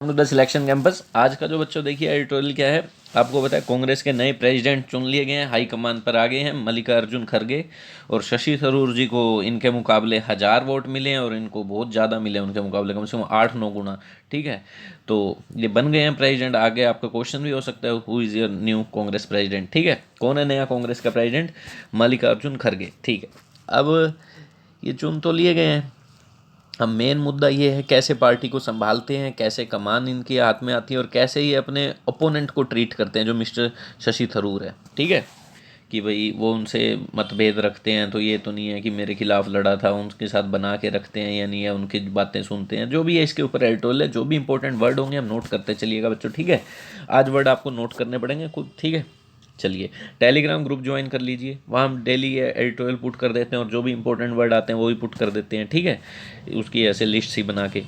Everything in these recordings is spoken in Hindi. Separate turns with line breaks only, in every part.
The selection campus. आज का जो बच्चों देखिए एडिटोरियल क्या है, आपको पता है कांग्रेस के नए प्रेसिडेंट चुन लिए गए हैं, हाई कमान पर आ गए हैं मल्लिकार्जुन खड़गे, और शशि थरूर जी को इनके मुकाबले 1000 वोट मिले हैं और इनको बहुत ज़्यादा मिले उनके मुकाबले, कम से कम 8-9 गुना। ठीक है, तो ये बन गए हैं प्रेसिडेंट। आगे आपका क्वेश्चन भी हो सकता है who is your new Congress president. ठीक है, कौन है नया कांग्रेस का प्रेसिडेंट? मल्लिकार्जुन खड़गे। ठीक है, अब ये चुन तो लिए गए हैं, अब मेन मुद्दा ये है कैसे पार्टी को संभालते हैं, कैसे कमान इनके हाथ में आती है और कैसे ये अपने ओपोनेंट को ट्रीट करते हैं जो मिस्टर शशि थरूर है। ठीक है, कि भाई वो उनसे मतभेद रखते हैं, तो ये तो नहीं है कि मेरे खिलाफ लड़ा था, उनके साथ बना के रखते हैं या नहीं है, उनकी बातें सुनते हैं, जो भी है इसके ऊपर एडिटोरियल है। जो भी इंपॉर्टेंट वर्ड होंगे हम नोट करते चलिएगा बच्चों। ठीक है, आज वर्ड आपको नोट करने पड़ेंगे खुद। ठीक है, चलिए टेलीग्राम ग्रुप ज्वाइन कर लीजिए, वहाँ हम डेली एडिटोरियल पुट कर देते हैं और जो भी इंपॉर्टेंट वर्ड आते हैं वो भी पुट कर देते हैं। ठीक है, उसकी ऐसे लिस्ट सी बना के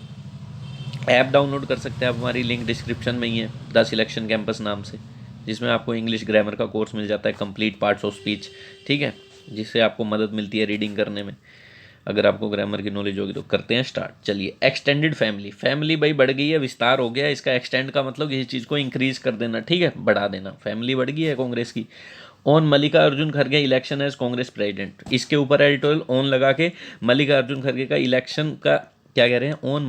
ऐप डाउनलोड कर सकते हैं आप, हमारी लिंक डिस्क्रिप्शन में ही है, द सिलेक्शन कैंपस नाम से, जिसमें आपको इंग्लिश ग्रामर का कोर्स मिल जाता है, कंप्लीट पार्ट्स ऑफ स्पीच। ठीक है, जिससे आपको मदद मिलती है रीडिंग करने में। अगर आपको ग्रामर की नॉलेज होगी तो करते हैं स्टार्ट। चलिए, एक्सटेंडेड फैमिली, फैमिली भाई बढ़ गई है, विस्तार हो गया। इसका एक्सटेंड का मतलब किसी चीज़ को इंक्रीज कर देना। ठीक है, बढ़ा देना। फैमिली बढ़ गई है कांग्रेस की। ऑन मल्लिकार्जुन खड़गे इलेक्शन एज कांग्रेस प्रेसिडेंट, इसके ऊपर एडिटोरियल ऑन लगा के मल्लिकार्जुन खड़गे का इलेक्शन का क्या कह रहे हैं, ऑन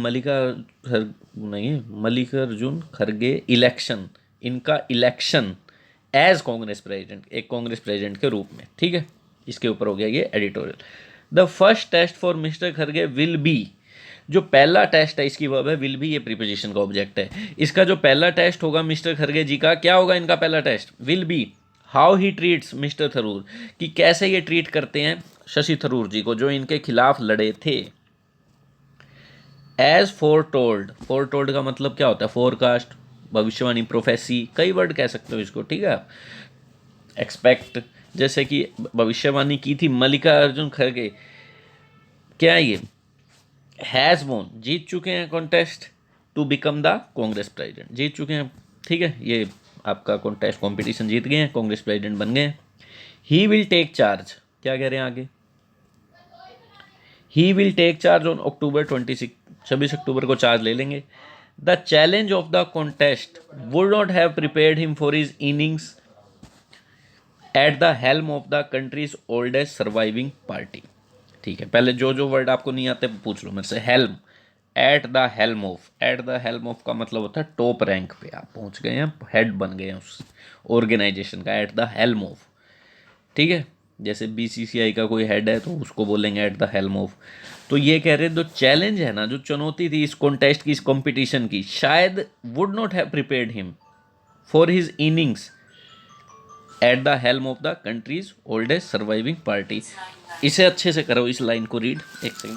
मल्लिकार्जुन खड़गे इलेक्शन, इनका इलेक्शन एज कांग्रेस प्रेसिडेंट, एक कांग्रेस प्रेसिडेंट के रूप में। ठीक है, इसके ऊपर हो गया ये editorial. The first test for mister खड़गे विल बी, जो पहला टेस्ट है इसकी वर्ब है विल बी, ये प्रीपोजिशन का ऑब्जेक्ट है। इसका जो पहला टेस्ट होगा मिस्टर खड़गे जी का, क्या होगा इनका पहला test? Will be how he treats mister Tharoor, कि कैसे ये ट्रीट करते हैं शशि थरूर जी को जो इनके खिलाफ लड़े थे। As foretold, foretold का मतलब क्या होता है? फोरकास्ट, भविष्यवाणी, प्रोफेसी, कई वर्ड कह सकते हो इसको। ठीक है, एक्सपेक्ट, जैसे कि भविष्यवाणी की थी मल्लिकार्जुन खड़गे, क्या है ये? हैज़ वोन, जीत चुके हैं contest to become the Congress president, जीत चुके हैं। ठीक है, ये आपका कॉन्टेस्ट कॉम्पिटिशन जीत गए हैं, कांग्रेस प्रेसिडेंट बन गए हैं। ही विल टेक चार्ज, क्या कह रहे हैं आगे? He will take charge on October 26, 26 October को चार्ज ले लेंगे। The challenge of the contest would not have prepared him for his innings at the helm of the country's oldest surviving party. ठीक है, पहले जो जो वर्ड आपको नहीं आते पूछ लो मेरे से। Helm, eight the helm of, eight the helm of का मतलब होता है टॉप रैंक पे आप पहुंच गए हैं, हेड बन गए हैं उस ऑर्गेनाइजेशन का, एट द हेल्म ऑफ। ठीक है, जैसे बीसीसीआई का कोई हेड है तो उसको बोलेंगे एट द हेल्म ऑफ। तो ये कह रहे हैं जो चैलेंज है ना, जो चुनौती थी इस कॉन्टेस्ट की, इस कॉम्पिटिशन की, शायद would not have prepared him for his innings at the helm of the country's oldest surviving party. इसे अच्छे से करो, इस लाइन को रीड। एक सेकंड,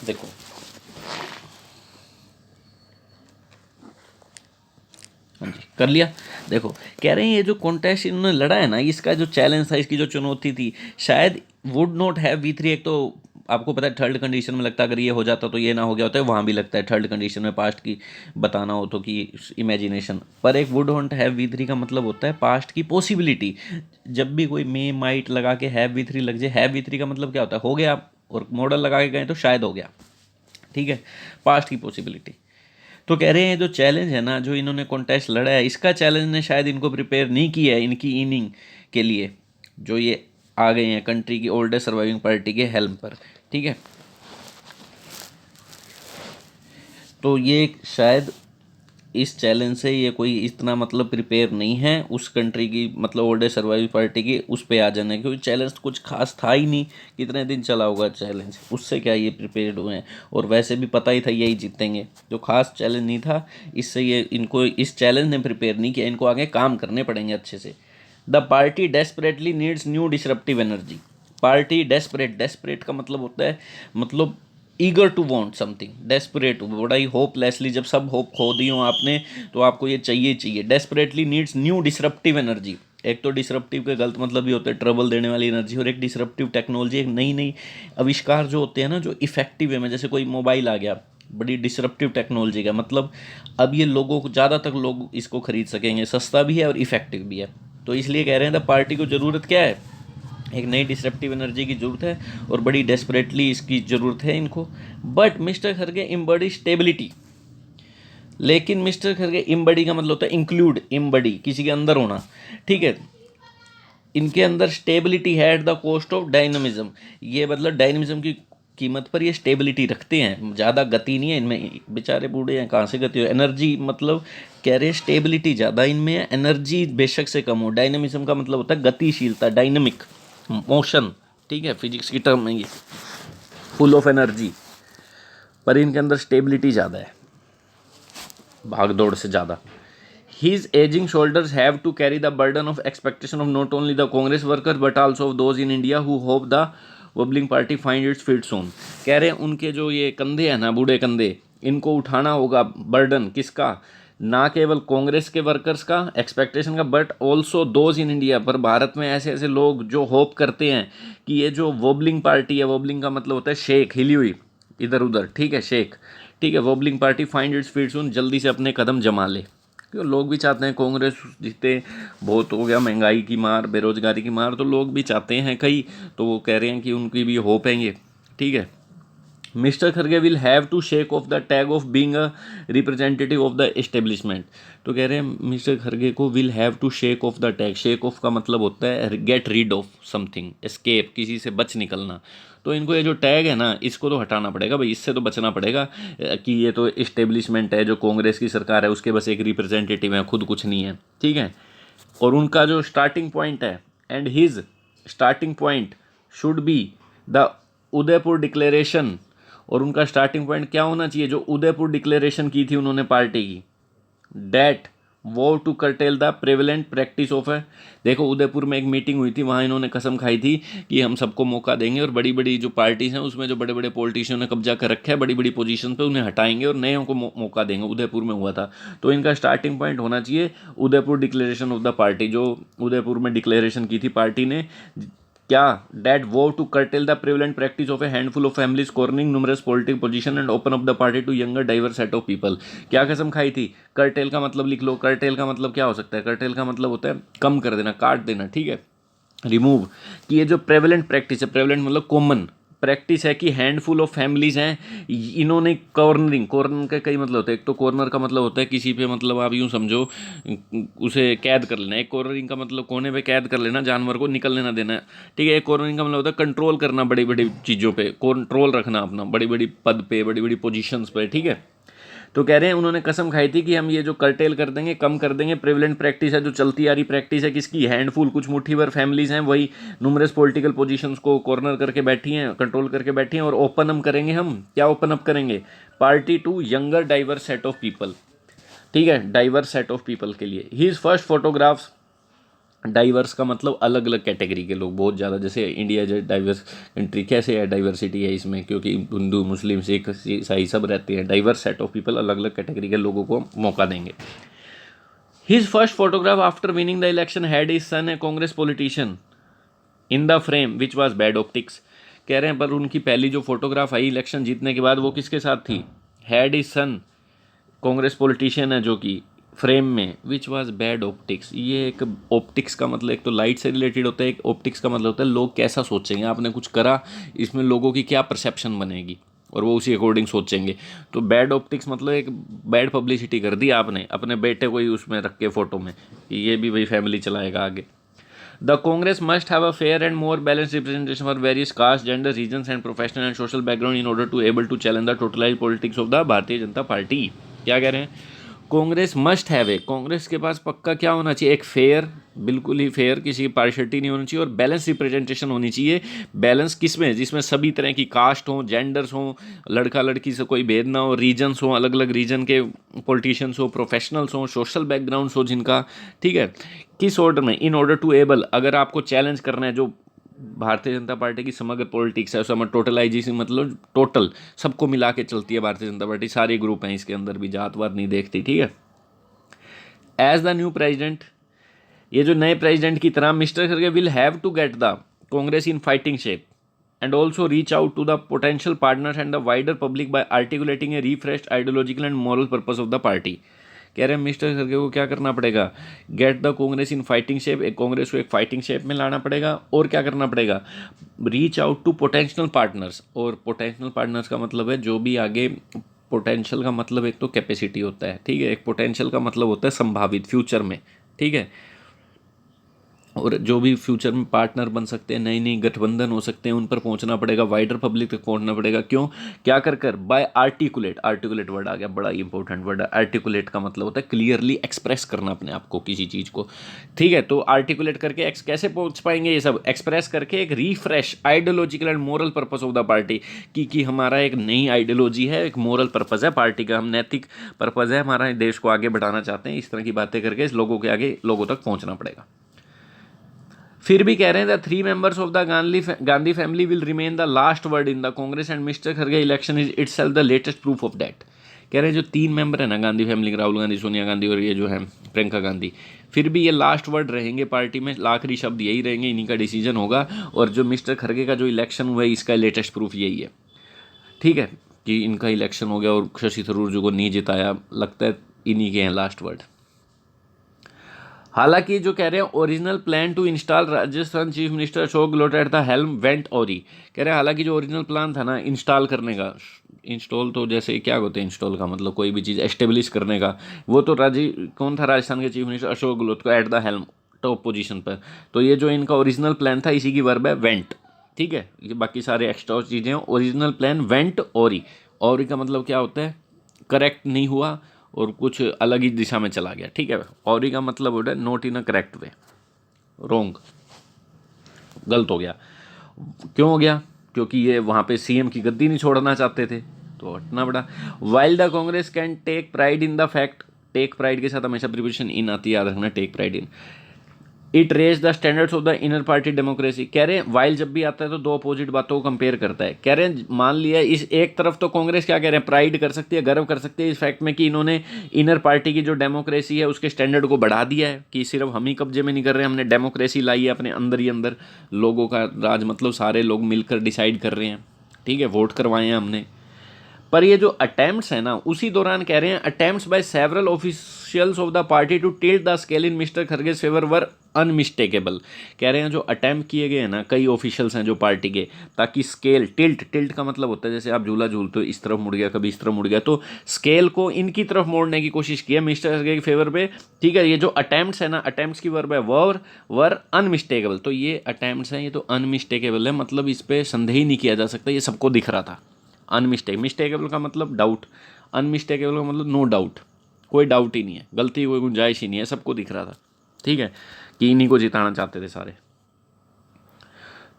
देखो हाँ जी कर लिया। देखो कह रहे हैं ये जो कॉन्टेस्ट इन्होंने लड़ा है ना, इसका जो चैलेंज था, इसकी जो चुनौती थी, शायद वुड नॉट हैव V3। एक तो आपको पता है थर्ड कंडीशन में लगता है, अगर ये हो जाता तो ये ना हो गया होता है, वहाँ भी लगता है थर्ड कंडीशन में पास्ट की बताना हो तो कि इमेजिनेशन। पर एक वुड नॉट हैव V3 का मतलब होता है पास्ट की पॉसिबिलिटी। जब भी कोई मे माइट लगा के हैव V3 लग जाए, हैव V3 का मतलब क्या होता है? हो गया, और मॉडल लगा के गए तो शायद हो गया। ठीक है, पास्ट की पॉसिबिलिटी। तो कह रहे हैं जो चैलेंज है ना, जो इन्होंने कॉन्टेस्ट लड़ा है, इसका चैलेंज ने शायद इनको प्रिपेयर नहीं किया है इनकी इनिंग के लिए, जो ये आ गए हैं कंट्री की ओल्डेस्ट सर्वाइविंग पार्टी के हेल्म पर। ठीक है, तो ये शायद इस चैलेंज से ये कोई इतना मतलब प्रिपेयर नहीं है उस कंट्री की, मतलब ओल्डेस्ट सर्वाइविंग पार्टी की उस पे आ जाने, क्योंकि चैलेंज कुछ खास था ही नहीं। कितने दिन चला होगा चैलेंज, उससे क्या ये प्रिपेयर्ड हुए हैं? और वैसे भी पता ही था यही जीतेंगे, जो खास चैलेंज नहीं था, इससे ये इनको इस चैलेंज ने प्रिपेयर नहीं किया, इनको आगे काम करने पड़ेंगे अच्छे से। The party desperately needs new disruptive energy. Party desperate, desperate का मतलब होता है मतलब eager to want something, desperate, बड़ा ही होपलेसली, जब सब होप खो दी हो आपने तो आपको ये चाहिए चाहिए। Desperately needs new disruptive energy. एक तो डिसरप्टिव के गलत मतलब भी होते हैं ट्रबल देने वाली एनर्जी, और एक डिसरप्टिव टेक्नोलॉजी, एक नई नई आविष्कार जो होते हैं ना, जो इफेक्टिव है में, जैसे कोई मोबाइल आ गया, बड़ी डिसरप्टिव टेक्नोलॉजी का मतलब अब ये लोगों को ज़्यादा तक लोग इसको खरीद सकेंगे, सस्ता भी है और इफेक्टिव भी है। तो इसलिए कह रहे हैं द पार्टी को ज़रूरत क्या है? एक नई डिसरप्टिव एनर्जी की ज़रूरत है और बड़ी डेस्परेटली इसकी ज़रूरत है इनको। बट मिस्टर खड़गे इम्बडी स्टेबिलिटी, लेकिन मिस्टर खड़गे इम्बडी का मतलब होता है इंक्लूड, इम्बडी किसी के अंदर होना, ठीक है। इनके अंदर स्टेबिलिटी है at the cost of dynamism, ये मतलब डायनामिज्म की कीमत पर ये स्टेबिलिटी रखते हैं, ज़्यादा गति नहीं है इनमें, बेचारे बूढ़े हैं कहाँ से गति हो। एनर्जी मतलब कह रहे हैं स्टेबिलिटी ज़्यादा इनमें है, एनर्जी बेशक से कम हो। डायनामिज्म का मतलब होता है गतिशीलता, डायनामिक मोशन, ठीक है, फिजिक्स की टर्म में ये फुल ऑफ एनर्जी, पर इनके अंदर स्टेबिलिटी ज़्यादा है, भाग दौड़ से ज़्यादा। His aging shoulders have to carry the burden of expectation of not only the Congress workers but also of those in India who hope the wobbling party find its feet soon। कह रहे हैं उनके जो ये कंधे हैं ना, बूढ़े कंधे, इनको उठाना होगा बर्डन किसका, ना केवल कांग्रेस के वर्कर्स का एक्सपेक्टेशन का, but also those in India, पर भारत में ऐसे ऐसे लोग जो होप करते हैं कि ये जो वोबलिंग पार्टी है, वोबलिंग का मतलब होता है शेक, हिली हुई इधर उधर, ठीक है, शेक, ठीक है, wobbling party find its feet सून, जल्दी से अपने कदम जमा ले। क्यों लोग भी चाहते हैं कांग्रेस जीते, बहुत हो गया महंगाई की मार, बेरोजगारी की मार, तो लोग भी चाहते हैं कई, तो वो कह रहे हैं कि उनकी भी होप है ये, ठीक है। मिस्टर खड़गे will have to shake off the tag of being a representative of the establishment. तो कह रहे हैं मिस्टर खड़गे को will have to shake off the tag, shake off का मतलब होता है get rid of something, escape, किसी से बच निकलना। तो इनको ये जो टैग है ना, इसको तो हटाना पड़ेगा भाई, इससे तो बचना पड़ेगा कि ये तो एस्टेब्लिशमेंट है, जो कांग्रेस की सरकार है उसके बस एक रिप्रेजेंटेटिव है, खुद कुछ नहीं है, ठीक है। और उनका जो स्टार्टिंग पॉइंट है, and his starting point should be the Udaipur declaration, और उनका स्टार्टिंग पॉइंट क्या होना चाहिए, जो उदयपुर डिक्लेरेशन की थी उन्होंने पार्टी की, that vowed to curtail the prevalent practice of है। देखो उदयपुर में एक मीटिंग हुई थी, वहाँ इन्होंने कसम खाई थी कि हम सबको मौका देंगे और बड़ी बड़ी जो पार्टीज हैं उसमें जो बड़े बड़े पॉलिटिशियन ने कब्जा कर रखा है बड़ी बड़ी पोजीशन पे, उन्हें हटाएंगे और नए को मौका देंगे। उदयपुर में हुआ था, तो इनका स्टार्टिंग पॉइंट होना चाहिए Udaipur declaration of the party, जो उदयपुर में डिक्लेरेशन की थी पार्टी ने, क्या, that vowed to curtail the prevalent practice of a handful of families cornering numerous political position and open up the party to younger diverse set of people. क्या कसम खाई थी, कर्टेल का मतलब लिख लो, कर्टेल का मतलब क्या हो सकता है, कर्टेल का मतलब होता है कम कर देना, काट देना, ठीक है, रिमूव। कि ये जो प्रेवलेंट प्रैक्टिस है, प्रेवलेंट मतलब कॉमन प्रैक्टिस है कि हैंडफुल ऑफ फैमिलीज हैं, इन्होंने कॉर्नरिंग, कॉर्नर के कई मतलब होते हैं, एक तो कॉर्नर का मतलब होता है किसी पे, मतलब आप यूँ समझो उसे कैद कर लेना, एक कॉर्नरिंग का मतलब कोने पे कैद कर लेना, जानवर को निकल लेना देना, ठीक है। एक कॉर्नरिंग का मतलब होता है कंट्रोल करना, बड़ी बड़ी चीज़ों पे कंट्रोल रखना अपना, बड़ी बड़ी पद पे, बड़ी बड़ी पोजीशंस पे, ठीक है। तो कह रहे हैं उन्होंने कसम खाई थी कि हम ये जो कर्टेल कर देंगे, कम कर देंगे, प्रेवलेंट प्रैक्टिस है जो चलती आ रही प्रैक्टिस है किसकी, हैंडफुल, कुछ मुट्ठी भर फैमिलीज हैं, वही न्यूमरस पॉलिटिकल पोजीशंस को कॉर्नर करके बैठी हैं, कंट्रोल करके बैठी हैं, और ओपन अप करेंगे हम, क्या ओपन अप करेंगे, party to younger diverse set of people, ठीक है, डाइवर्स सेट ऑफ पीपल के लिए। He is first photographs, diverse का मतलब अलग अलग कैटेगरी के लोग, बहुत ज़्यादा, जैसे इंडिया जो डाइवर्स कंट्री कैसे है, डाइवर्सिटी है इसमें, क्योंकि हिंदू मुस्लिम सिख ईसाई सब रहते हैं, डाइवर्स सेट ऑफ पीपल, अलग अलग कैटेगरी के लोगों को मौका देंगे। His first photograph after winning the election had his son A Congress politician in the frame which was bad optics. कह रहे हैं पर उनकी पहली जो फोटोग्राफ आई इलेक्शन जीतने के बाद, वो किसके साथ थी, had his son, Congress politician है जो कि फ्रेम में, विच वाज बैड ऑप्टिक्स। ये एक ऑप्टिक्स का मतलब एक तो लाइट से रिलेटेड होता है, एक ऑप्टिक्स का मतलब होता है लोग कैसा सोचेंगे, आपने कुछ करा इसमें लोगों की क्या परसेप्शन बनेगी और वो उसी अकॉर्डिंग सोचेंगे। तो बैड ऑप्टिक्स मतलब एक बैड पब्लिसिटी कर दी आपने अपने बेटे को ही उसमें रख के फ़ोटो में, कि ये भी भाई फैमिली चलाएगा आगे। The Congress must have a fair and more balanced representation for various caste, gender, regions and professional and social background in order to able to challenge the totalized politics of the Bharatiya Janata party. क्या कह रहे हैं, Congress must have a, Congress के पास पक्का क्या होना चाहिए, एक फेयर, बिल्कुल ही फेयर, किसी की पार्शलिटी नहीं होनी चाहिए, और बैलेंस रिप्रेजेंटेशन होनी चाहिए। बैलेंस किसमें, जिसमें सभी तरह की कास्ट हो, जेंडर्स हो, लड़का लड़की से कोई भेद ना हो, रीजन्स हो, अलग अलग रीजन के पॉलिटिशियंस हो, प्रोफेशनल्स हो, सोशल बैकग्राउंड्स हो जिनका, ठीक है। किस ऑर्डर में, इन ऑर्डर टू एबल, अगर आपको चैलेंज करना है जो भारतीय जनता पार्टी की समग्र पॉलिटिक्स है, उसमें टोटलाइजेशन मतलब टोटल सबको मिला के चलती है भारतीय जनता पार्टी, सारे ग्रुप हैं इसके अंदर भी, जातवाद नहीं देखती, ठीक है। एज द न्यू प्रेसिडेंट, ये जो नए प्रेसिडेंट की तरह मिस्टर खड़गे will have to get the Congress in fighting shape and also reach out to the potential partners and the wider public by articulating a refreshed ideological and moral purpose of the party। कह रहे हैं मिस्टर खरगे को क्या करना पड़ेगा, gate the Congress in fighting shape, एक कांग्रेस को एक फाइटिंग शेप में लाना पड़ेगा, और क्या करना पड़ेगा, reach out to potential partners, और पोटेंशियल पार्टनर्स का मतलब है जो भी आगे, पोटेंशियल का मतलब एक तो कैपेसिटी होता है, ठीक है, एक पोटेंशियल का मतलब होता है संभावित फ्यूचर में, ठीक है, और जो भी फ्यूचर में पार्टनर बन सकते हैं, नई नई गठबंधन हो सकते हैं, उन पर पहुंचना पड़ेगा, वाइडर पब्लिक तक पहुंचना पड़ेगा। क्यों, क्या कर बाय आर्टिकुलेट, आर्टिकुलेट वर्ड आ गया, बड़ा ही इंपॉर्टेंट वर्ड है। आर्टिकुलेट का मतलब होता है क्लियरली एक्सप्रेस करना अपने आप को, किसी चीज़ को, ठीक है। तो आर्टिकुलेट करके कैसे पहुंच पाएंगे, ये सब एक्सप्रेस करके एक refresh ideological and moral purpose of the party, कि हमारा एक नई आइडियोलॉजी है, एक मोरल पर्पस है पार्टी का, हम नैतिक पर्पस है हमारा, देश को आगे बढ़ाना चाहते हैं, इस तरह की बातें करके इस लोगों के आगे, लोगों तक पहुंचना पड़ेगा। फिर भी कह रहे हैं the 3 members of the Gandhi family will remain the last word in the Congress and mister Kharge election is itself the latest proof of that. कह रहे हैं जो 3 मेंबर है ना गांधी फैमिली, राहुल गांधी, सोनिया गांधी और ये जो है प्रियंका गांधी, फिर भी ये लास्ट वर्ड रहेंगे पार्टी में, आखिरी शब्द यही रहेंगे, इन्हीं का डिसीजन होगा, और जो मिस्टर खरगे का जो इलेक्शन हुआ है इसका लेटेस्ट प्रूफ यही है, ठीक है, कि इनका इलेक्शन हो गया और शशि थरूर जो को नहीं जिताया, लगता है इन्हीं के हैं लास्ट वर्ड। हालांकि जो कह रहे हैं original plan to install Rajasthan chief minister Ashok Gehlot at the helm went awry, कह रहे हैं हालांकि जो ओरिजिनल प्लान था ना इंस्टॉल करने का, इंस्टॉल तो जैसे क्या होते हैं, इंस्टॉल का मतलब कोई भी चीज़ एस्टेब्लिश करने का, वो तो कौन था राजस्थान के चीफ मिनिस्टर अशोक गहलोत को eight the helm top position पर, तो ये जो इनका ओरिजिनल प्लान था इसी की वर्ब है वेंट, ठीक है, ये बाकी सारे एक्स्ट्रा चीज़ें, ओरिजिनल प्लान वेंट ऑरी, ऑरी का मतलब क्या होता है, करेक्ट नहीं हुआ और कुछ अलग ही दिशा में चला गया, ठीक है, ऑरी का मतलब होता है not in a correct way, रोंग, गलत हो गया। क्यों हो गया, क्योंकि ये वहाँ पे सीएम की गद्दी नहीं छोड़ना चाहते थे, तो हटना पड़ा। While the Congress can take pride in the fact, take pride के साथ हमेशा प्रिपोजिशन इन आती है, याद रखना, take pride in, it raise the standards of the inner party democracy. कह रहे हैं वाइल जब भी आता है तो दो अपोजिट बातों को कंपेयर करता है। कह रहे हैं मान लिया इस एक तरफ तो कांग्रेस क्या कह रहे हैं, प्राइड कर सकती है, गर्व कर सकती है इस फैक्ट में कि इन्होंने इनर पार्टी की जो डेमोक्रेसी है उसके स्टैंडर्ड को बढ़ा दिया है, कि सिर्फ हम ही कब्जे में नहीं कर रहे, हमने डेमोक्रेसी लाई है अपने अंदर ही अंदर, लोगों का राज, मतलब सारे लोग मिलकर डिसाइड कर रहे हैं, ठीक है, वोट करवाए हैं हमने। पर ये जो अटेम्प्ट्स हैं ना, उसी दौरान कह रहे हैं attempts by several officials of the party to tilt the scale in Mister Kharge's favour were unmistakable. कह रहे हैं जो अटेम्प्ट किए गए हैं ना, कई ऑफिशियल्स हैं जो पार्टी के, ताकि स्केल, टिल्ट का मतलब होता है जैसे आप झूला झूलते हो, इस तरफ मुड़ गया, कभी इस तरफ मुड़ गया, तो स्केल को इनकी तरफ मोड़ने की कोशिश की है मिस्टर खरगे के फेवर पे, ठीक है। ये जो अटेम्प्ट्स है ना, अटेम्प्ट्स की वर्ब है वर अनमिस्टेकेबल, तो ये अटेम्प्ट्स हैं, ये तो अनमिस्टेकेबल है, मतलब इस पर संदेह ही नहीं किया जा सकता, ये सबको दिख रहा था। मिस्टेकेबल का मतलब डाउट, अनमिस्टेकेबल का मतलब नो डाउट, कोई डाउट ही नहीं है, गलती कोई गुंजाइश ही नहीं है, सबको दिख रहा था, ठीक है, कि इन्हीं को जिताना चाहते थे सारे।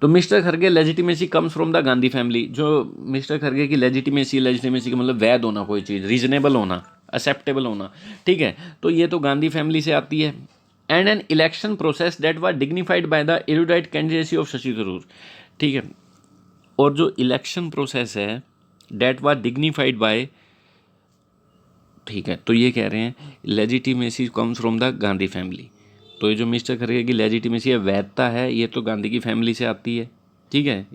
तो mister Kharge legitimacy comes from the Gandhi family, जो मिस्टर खरगे की लेजिटिमेसी का मतलब वैध होना, कोई चीज़ रीजनेबल होना, एक्सेप्टेबल होना, ठीक है, तो ये तो गांधी फैमिली से आती है। And an election process that was dignified by the erudite candidacy of Shashi Tharoor, ठीक है, और जो इलेक्शन प्रोसेस है डेट वाज डिग्निफाइड बाय, ठीक है, तो ये कह रहे हैं legitimacy comes from the Gandhi family, तो ये जो मिस्टर खरगे की लेजिटिमेसी है, वैधता है, ये तो गांधी की फैमिली से आती है, ठीक है।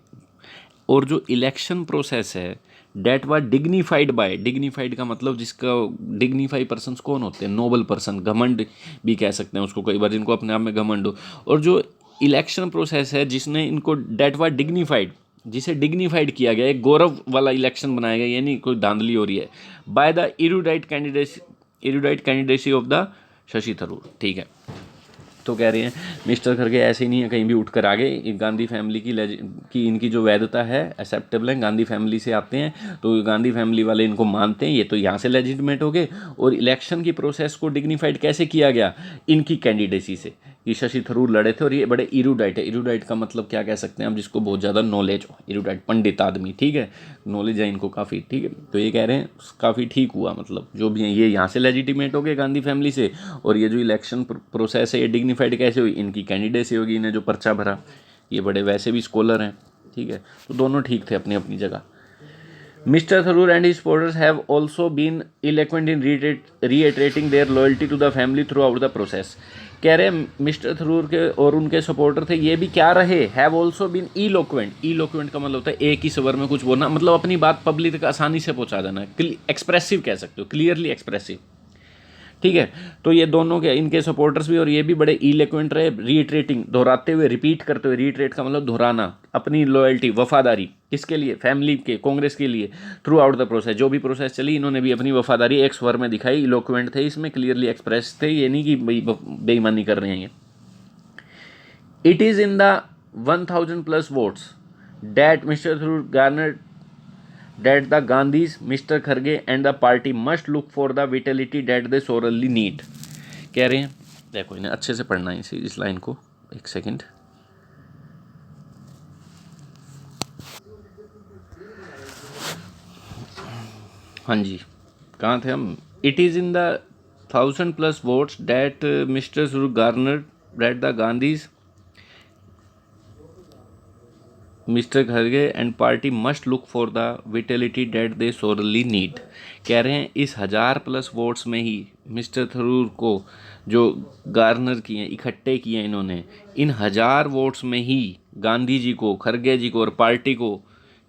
और जो इलेक्शन प्रोसेस है that was dignified by, dignified का मतलब जिसका, डिग्निफाई पर्सन्स कौन होते हैं, नोबल पर्सन, घमंड भी कह सकते हैं उसको कई बार, जिनको अपने आप में घमंड हो, और जो इलेक्शन प्रोसेस है जिसने इनको, डेट वाज डिग्निफाइड, जिसे डिग्निफाइड किया गया, एक गौरव वाला इलेक्शन बनाया गया, यानी कोई धांधली हो रही है, by the erudite candidacy of the Shashi Tharoor, ठीक है। तो कह रहे हैं मिस्टर खरगे ऐसे ही नहीं है कहीं भी उठकर आ गए, गांधी फैमिली की इनकी जो वैधता है एक्सेप्टेबल है, गांधी फैमिली से आते हैं, तो गांधी फैमिली वाले इनको मानते हैं, ये तो यहाँ से लेजिटिमेट हो गए। और इलेक्शन की प्रोसेस को डिग्निफाइड कैसे किया गया, इनकी कैंडिडेसी से, कि शशि थरूर लड़े थे, और ये बड़े इरूडाइट है, इरूडाइट का मतलब क्या कह सकते हैं आप, जिसको बहुत ज़्यादा नॉलेज हो, इरूडाइट पंडित आदमी, ठीक है, नॉलेज है इनको काफ़ी, ठीक है। तो ये कह रहे हैं काफ़ी ठीक हुआ, मतलब जो भी है ये यहाँ से लेजिटिमेट हो गए गांधी फैमिली से, और ये जो इलेक्शन प्रोसेस है ये डिग्निफाइड कैसे हुई, इनकी कैंडिडेसी होगी, इन्हें जो पर्चा भरा, ये बड़े वैसे भी स्कॉलर हैं, ठीक है, तो दोनों ठीक थे अपनी अपनी जगह। Mister Tharoor and his supporters have also been eloquent in reiterating their loyalty to the family throughout the process. कह रहे हैं मिस्टर थरूर के और उनके सपोर्टर थे, ये भी क्या रहे, हैव ऑल्सो बीन इलोक्वेंट का मतलब होता है एक ही स्वर में कुछ बोलना, मतलब अपनी बात पब्लिक तक आसानी से पहुंचा देना, एक्सप्रेसिव कह सकते हो, क्लियरली एक्सप्रेसिव, ठीक है। तो ये दोनों के इनके सपोर्टर्स भी और ये भी बड़े इलोक्वेंट रहे, रीट्रेटिंग, दोहराते हुए, रिपीट करते हुए, रीट्रेट का मतलब दोहराना, अपनी लॉयल्टी, वफादारी किसके लिए, फैमिली के, कांग्रेस के लिए, थ्रू आउट द प्रोसेस, जो भी प्रोसेस चली इन्होंने भी अपनी वफादारी एक स्वर में दिखाई, इलोक्वेंट थे इसमें, क्लियरली एक्सप्रेस थे, ये नहीं कि बेईमानी कर रहे हैं ये। It is in the 1000+ votes that Mr. Tharoor garnered that the Gandhis, Mr. Kharge and the party must look for the vitality that they sorely need। कह रहे हैं, देखो इन्हें अच्छे से पढ़ना है इस लाइन को, एक सेकंड। हाँ जी, कहाँ थे हम। It is in the 1000+ votes that Mr. Tharoor garnered that the Gandhis, Mister Kharge and party must look for the vitality that they sorely need. कह रहे हैं इस 1000+ वोट्स में ही मिस्टर थरूर को जो गार्नर किए, इकट्ठे किए इन्होंने, इन 1000 वोट्स में ही गांधी जी को, खरगे जी को और पार्टी को,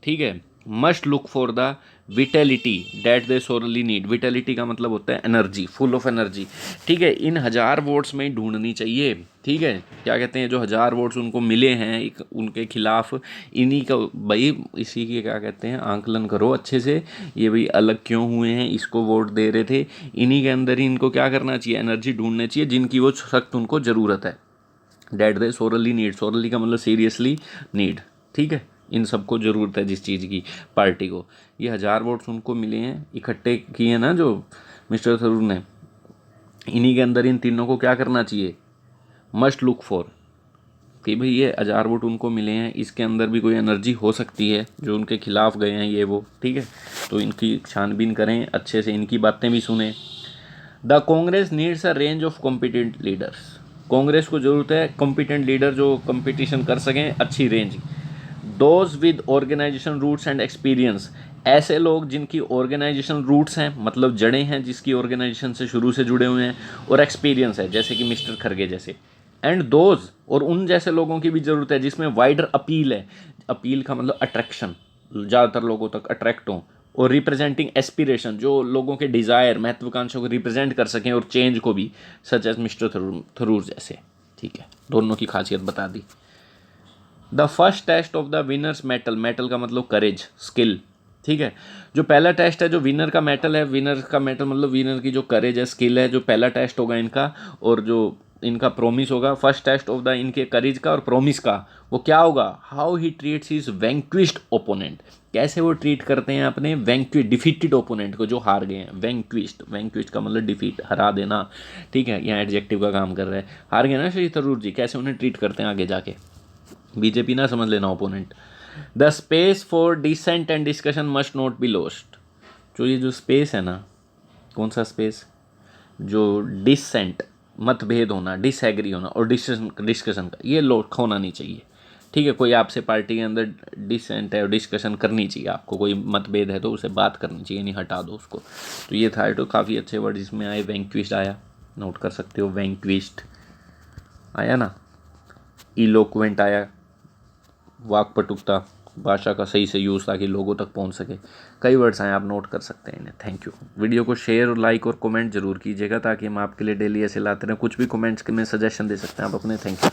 ठीक है, must look for the vitality that they sorely need. Vitality का मतलब होता है एनर्जी, फुल ऑफ एनर्जी, ठीक है, इन 1000 वोट्स में ही ढूंढनी चाहिए, ठीक है। क्या कहते हैं, जो 1000 वोट्स उनको मिले हैं उनके खिलाफ, इन्हीं का भाई, इसी के क्या कहते हैं, आंकलन करो अच्छे से, ये भाई अलग क्यों हुए हैं, इसको वोट दे रहे थे, इन्हीं के अंदर ही इनको क्या करना चाहिए, एनर्जी ढूंढनी चाहिए जिनकी वो सख्त उनको ज़रूरत है। Date they sorely need, sorely का मतलब सीरियसली नीड, ठीक है, इन सबको ज़रूरत है जिस चीज़ की, पार्टी को। ये 1000 वोट्स उनको मिले हैं, इकट्ठे किए हैं ना जो मिस्टर थरूर ने, इन्हीं के अंदर इन तीनों को क्या करना चाहिए, मस्ट लुक फॉर, कि भाई ये 1000 वोट उनको मिले हैं, इसके अंदर भी कोई एनर्जी हो सकती है जो उनके खिलाफ गए हैं ये वो, ठीक है। तो इनकी छानबीन करें अच्छे से, इनकी बातें भी सुने। The Congress needs a range of competent leaders. Congress को ज़रूरत है कॉम्पिटेंट लीडर जो कंपटीशन कर सकें, अच्छी range. Those with organisation roots and experience, ऐसे लोग जिनकी ऑर्गेनाइजेशन रूट्स हैं, मतलब जड़ें हैं, जिसकी ऑर्गेनाइजेशन से शुरू से जुड़े हुए हैं, और एक्सपीरियंस है, जैसे कि मिस्टर खरगे जैसे। एंड दोज, और उन जैसे लोगों की भी ज़रूरत है जिसमें वाइडर अपील है, अपील का मतलब अट्रैक्शन, ज़्यादातर लोगों तक अट्रैक्ट हों, और रिप्रेजेंटिंग एस्पिरेशन, जो लोगों के डिज़ायर, महत्वाकांक्षाओं को रिप्रेजेंट कर सकें, और चेंज को भी, सच एज मिस्टर थरूर जैसे, ठीक है। दोनों की खासियत बता दी। The first test of the winner's mettle, mettle का मतलब करेज, स्किल, ठीक है। जो पहला टेस्ट है, जो विनर का मेटल है, विनर का मेटल मतलब विनर की जो करेज है, स्किल है, जो पहला टेस्ट होगा इनका, और जो इनका प्रोमिस होगा, फर्स्ट टेस्ट ऑफ द इनके करेज का और प्रोमिस का, वो क्या होगा, how he treats his vanquished opponent, कैसे वो ट्रीट करते हैं अपने वैंक्विश, डिफीटेड ओपोनेंट को, जो हार गए हैं। वैंक्विश्ड, वैंक्विश्ड का मतलब डिफीट, हरा देना, ठीक है, यहाँ एडजेक्टिव का काम कर रहा है। हार गए ना शशि थरूर जी, कैसे उन्हें ट्रीट करते हैं आगे जाके, बीजेपी ना समझ लेना opponent. The space for dissent and discussion must not be lost. जो ये जो स्पेस है ना, कौन सा स्पेस, जो डिसेंट, मतभेद होना, डिसएग्री होना, और डिस्कशन का, ये खोना नहीं चाहिए, ठीक है। कोई आपसे पार्टी के अंदर डिसेंट है और डिस्कशन करनी चाहिए, आपको कोई मतभेद है तो उसे बात करनी चाहिए, नहीं हटा दो उसको। तो ये था, तो काफ़ी अच्छे वर्ड इसमें आए। वैंक्विश्ड आया, नोट कर सकते हो, वैंक्विश्ड आया ना। इलोक्वेंट आया, वाकपटुकता, भाषा का सही से यूज़ ताकि लोगों तक पहुंच सके। कई वर्ड्स हैं, आप नोट कर सकते हैं इन्हें। Thank you. वीडियो को शेयर और लाइक और कमेंट जरूर कीजिएगा ताकि हम आपके लिए डेली ऐसे लाते रहें। कुछ भी कमेंट्स में सजेशन दे सकते हैं आप अपने। Thank you.